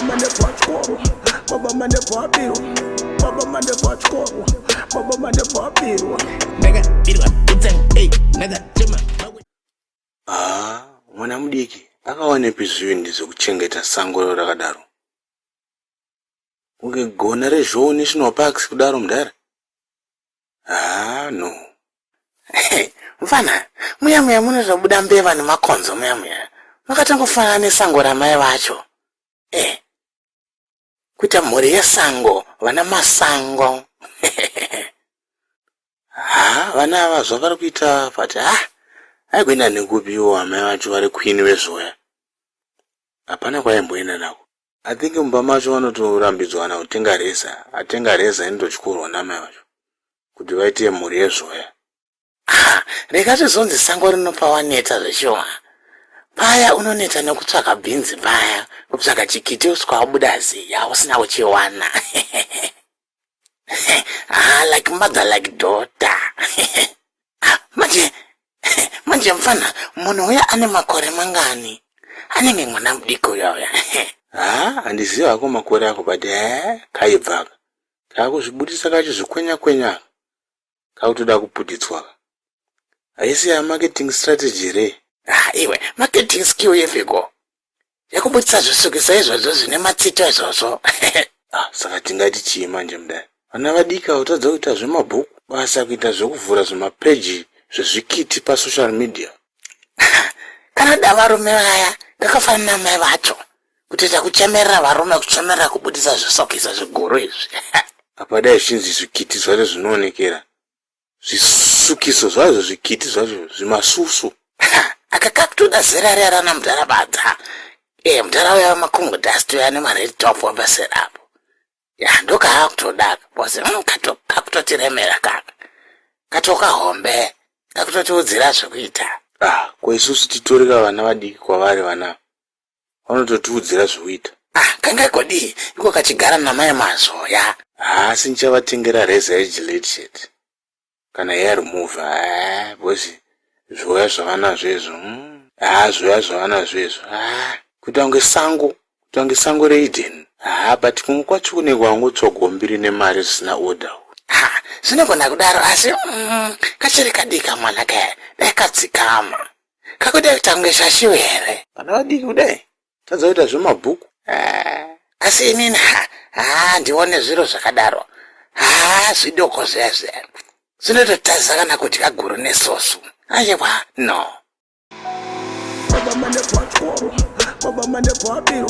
mane pachkoro, baba mane papiro, baba mane pachkoro, baba mane papiro. Nega birwa utsen, hey, nega chema. Mwana mudiki akawanepi zvivindi zvekuchengeta sango rakadaro? Ungegona rezvoo national parks kudaro mudhara? No. Vana, muya munozvobuda mbeva nemakonzo muya. Makatangofanana nesango ramai vacho. Kuita mhuri yesango, vana masango. Vana ava zvavari kuita pati aikuenda nekupiwo amai vacho vari queen weZvoya. Hapana kwaimboenda nako. I think mumba macho vanotorambidzwa na kutenga reza. Atenga reza inototyorwa namai vacho kuti vaite mhuri yeZvoya. Rekatozonzi sango rinopa waneta zveshoma. Paya unoneta nekutsvaka bhinzi paya, kutsvaka chikiti uswa wabuda ziya usina kuchiwana. Like mother like daughter. Manje mfana, munhu uya ane makore mangani? Anenge mwana mudiki uya. Handiziva hako makore ako but kaibva. Kakuzvibudisa kachizvikwenya-kwenya. Kakutoda kuputitswa. Haisi ya marketing strategy re. Iwe, marketing skill yefiko. Yakubudisa zvisukisa izvozvo zvine matsito izvozvo. Saka tingati chii manje mudai? Vana vadika utadza kuita zvemabhuku basa kuita zvekuvhura zvimapeji zvezvikiti pasocial media. Kana da varume vaya ndakafanana namai vacho kutoita kuchemerera varume kuchemerera kubudisa zvisokisa zviguru izvi. Apadai zvinzi zvikiti zvacho zvinoonekera. Zvisukiso zvacho zvikiti zvacho zvimasusu. Akakakutoda zera rerana mudhara badza. Mudhara uya makungu dust uya nemaredi top wabaserapo. Ndoka hakutoda bose kakutotiremera kaka. Katoka hombe kakutotiudzira zvekuita. Kwaisusu titoreka vana vadiki kwavari vana. Vanototiudzira zvekuita. Kanga kodi iko kachigara namai MAZVOYA. Asi ndichavatengera reza yeGillette. Kana hair remover, bosi Zvoya zvavanazvo izvo. Zvoya zvavanazvo izvo. Kutange sango reEden. But kumwe kwacho kune kwangotsvaga mbiri nemari zvisina order. Zvinogona kudaro asi kachiri kadika mwana kaya. Dai katsikama. Kakudai kutange shashiwe here. Vana vadiki kudai. Tadza kuita zvemabhuku. Asi inini ndione zviro zvakadaro. Zvidoko zvezve. Zvinototadza kana kuti kaguru nesosu. Aiwa, no. Baba mane pachkoro, baba mane papiro,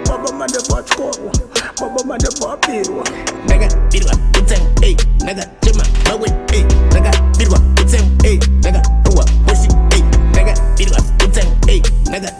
baba mane pachkoro, baba mane papiro. Nega birwa utsen, hey, nega chema, bawe, hey, nega birwa utsen, hey, nega uwa, bosi, hey, nega birwa utsen, hey, nega